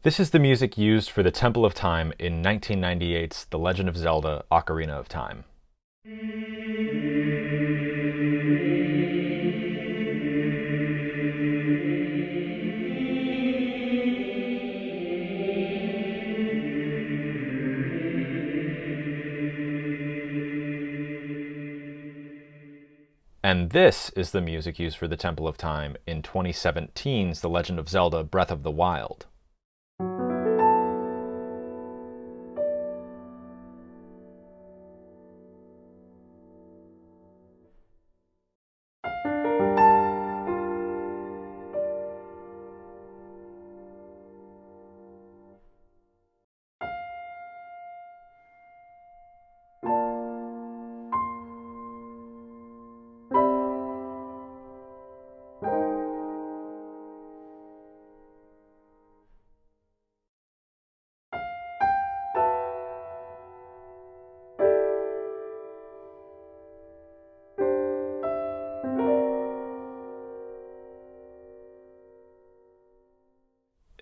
This is the music used for the Temple of Time in 1998's The Legend of Zelda: Ocarina of Time. And this is the music used for the Temple of Time in 2017's The Legend of Zelda: Breath of the Wild.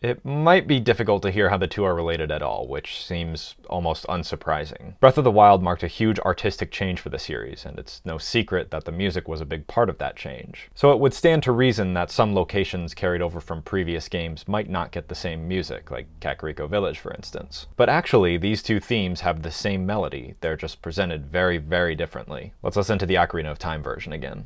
It might be difficult to hear how the two are related at all, which seems almost unsurprising. Breath of the Wild marked a huge artistic change for the series, and it's no secret that the music was a big part of that change. So it would stand to reason that some locations carried over from previous games might not get the same music, like Kakariko Village for instance. But actually, these two themes have the same melody, they're just presented very, very differently. Let's listen to the Ocarina of Time version again.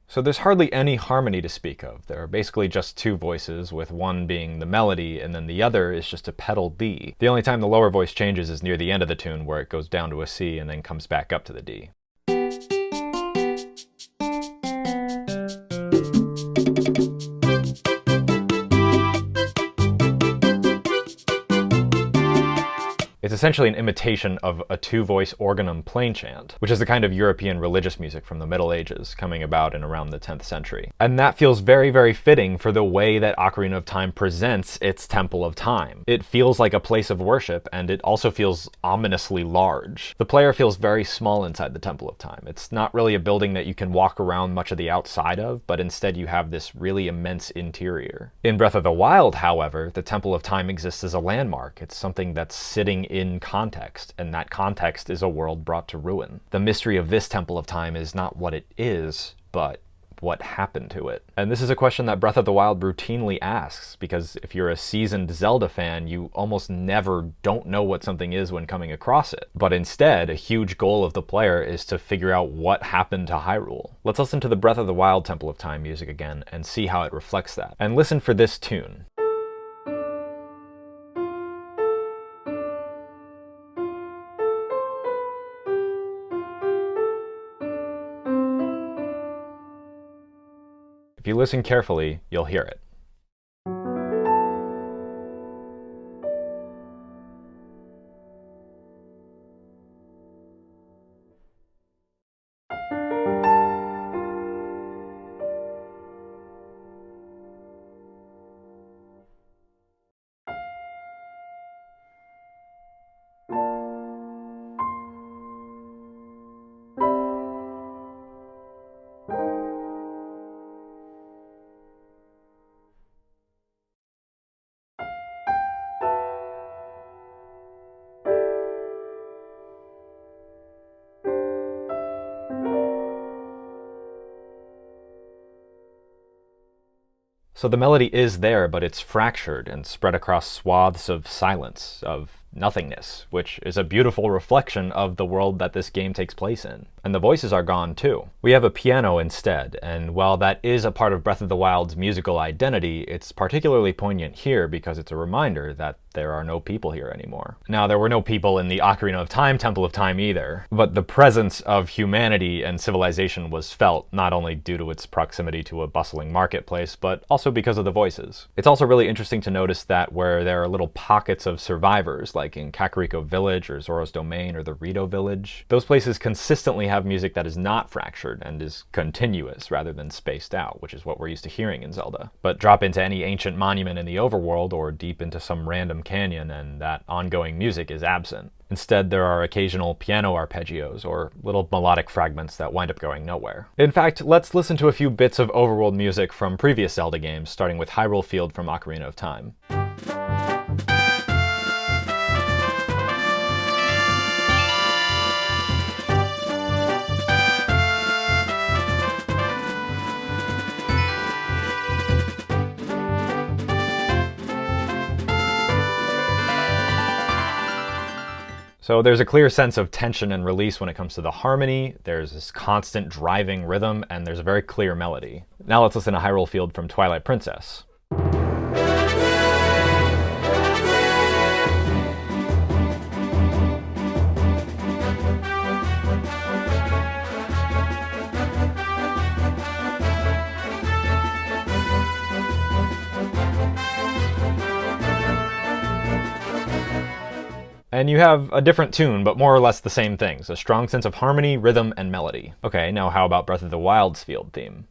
So there's hardly any harmony to speak of. There are basically just two voices, with one being the melody and then the other is just a pedal D. The only time the lower voice changes is near the end of the tune, where it goes down to a C and then comes back up to the D. It's essentially an imitation of a two-voice organum plain chant, which is the kind of European religious music from the Middle Ages, coming about in around the 10th century. And that feels very, very fitting for the way that Ocarina of Time presents its Temple of Time. It feels like a place of worship, and it also feels ominously large. The player feels very small inside the Temple of Time. It's not really a building that you can walk around much of the outside of, but instead you have this really immense interior. In Breath of the Wild, however, the Temple of Time exists as a landmark. It's something that's sitting in context, and that context is a world brought to ruin. The mystery of this Temple of Time is not what it is, but what happened to it. And this is a question that Breath of the Wild routinely asks, because if you're a seasoned Zelda fan, you almost never don't know what something is when coming across it. But instead, a huge goal of the player is to figure out what happened to Hyrule. Let's listen to the Breath of the Wild Temple of Time music again and see how it reflects that. And listen for this tune. If you listen carefully, you'll hear it. So the melody is there, but it's fractured and spread across swaths of silence, of nothingness, which is a beautiful reflection of the world that this game takes place in. And the voices are gone too. We have a piano instead, and while that is a part of Breath of the Wild's musical identity, it's particularly poignant here because it's a reminder that there are no people here anymore. Now, there were no people in the Ocarina of Time Temple of Time either, but the presence of humanity and civilization was felt, not only due to its proximity to a bustling marketplace, but also because of the voices. It's also really interesting to notice that where there are little pockets of survivors, like in Kakariko Village or Zoro's Domain or the Rito Village. Those places consistently have music that is not fractured and is continuous rather than spaced out, which is what we're used to hearing in Zelda. But drop into any ancient monument in the overworld or deep into some random canyon and that ongoing music is absent. Instead, there are occasional piano arpeggios or little melodic fragments that wind up going nowhere. In fact, let's listen to a few bits of overworld music from previous Zelda games, starting with Hyrule Field from Ocarina of Time. So there's a clear sense of tension and release when it comes to the harmony, there's this constant driving rhythm, and there's a very clear melody. Now let's listen to Hyrule Field from Twilight Princess. And you have a different tune, but more or less the same things. A strong sense of harmony, rhythm, and melody. Okay, now how about Breath of the Wild's field theme?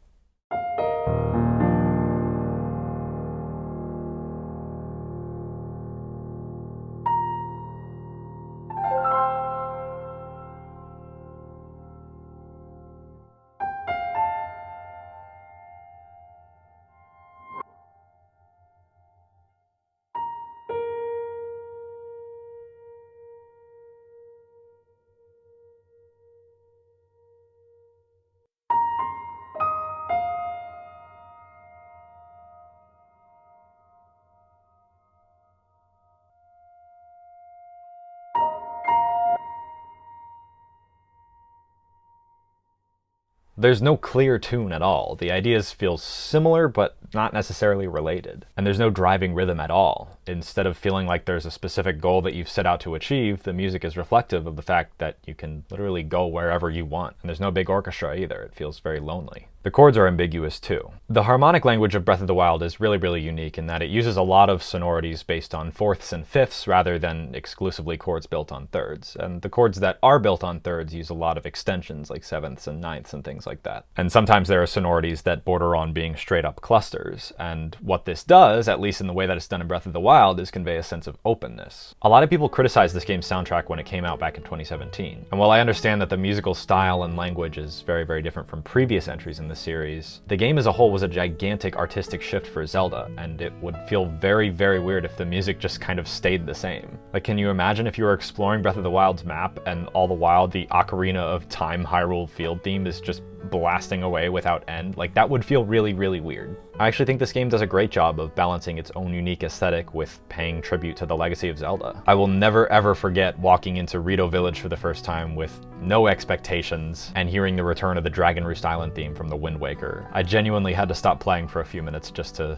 There's no clear tune at all. The ideas feel similar, but not necessarily related. And there's no driving rhythm at all. Instead of feeling like there's a specific goal that you've set out to achieve, the music is reflective of the fact that you can literally go wherever you want. And there's no big orchestra either. It feels very lonely. The chords are ambiguous too. The harmonic language of Breath of the Wild is really unique in that it uses a lot of sonorities based on fourths and fifths rather than exclusively chords built on thirds. And the chords that are built on thirds use a lot of extensions like sevenths and ninths and things like that. And sometimes there are sonorities that border on being straight up clusters. And what this does, at least in the way that it's done in Breath of the Wild, is convey a sense of openness. A lot of people criticized this game's soundtrack when it came out back in 2017. And while I understand that the musical style and language is very different from previous entries in the series, the game as a whole was a gigantic artistic shift for Zelda, and it would feel very weird if the music just kind of stayed the same. Like, can you imagine if you were exploring Breath of the Wild's map and all the while the Ocarina of Time Hyrule Field theme is just blasting away without end? Like, that would feel really weird. I actually think this game does a great job of balancing its own unique aesthetic with paying tribute to the legacy of Zelda. I will never ever forget walking into Rito Village for the first time with no expectations and hearing the return of the Dragon Roost Island theme from the Wind Waker. I genuinely had to stop playing for a few minutes just to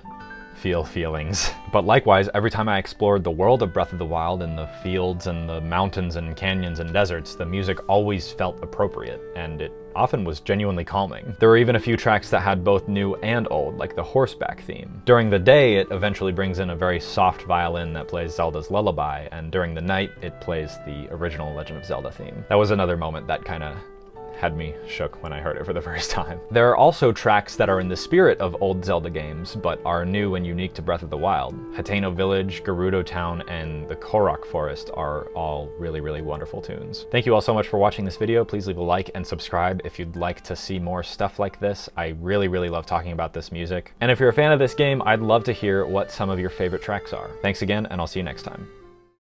feel feelings. But likewise, every time I explored the world of Breath of the Wild and the fields and the mountains and canyons and deserts, the music always felt appropriate, and it often was genuinely calming. There were even a few tracks that had both new and old, like the horseback theme. During the day, it eventually brings in a very soft violin that plays Zelda's lullaby, and during the night, it plays the original Legend of Zelda theme. That was another moment that kinda had me shook when I heard it for the first time. There are also tracks that are in the spirit of old Zelda games, but are new and unique to Breath of the Wild. Hateno Village, Gerudo Town, and the Korok Forest are all really wonderful tunes. Thank you all so much for watching this video. Please leave a like and subscribe if you'd like to see more stuff like this. I really love talking about this music. And if you're a fan of this game, I'd love to hear what some of your favorite tracks are. Thanks again, and I'll see you next time.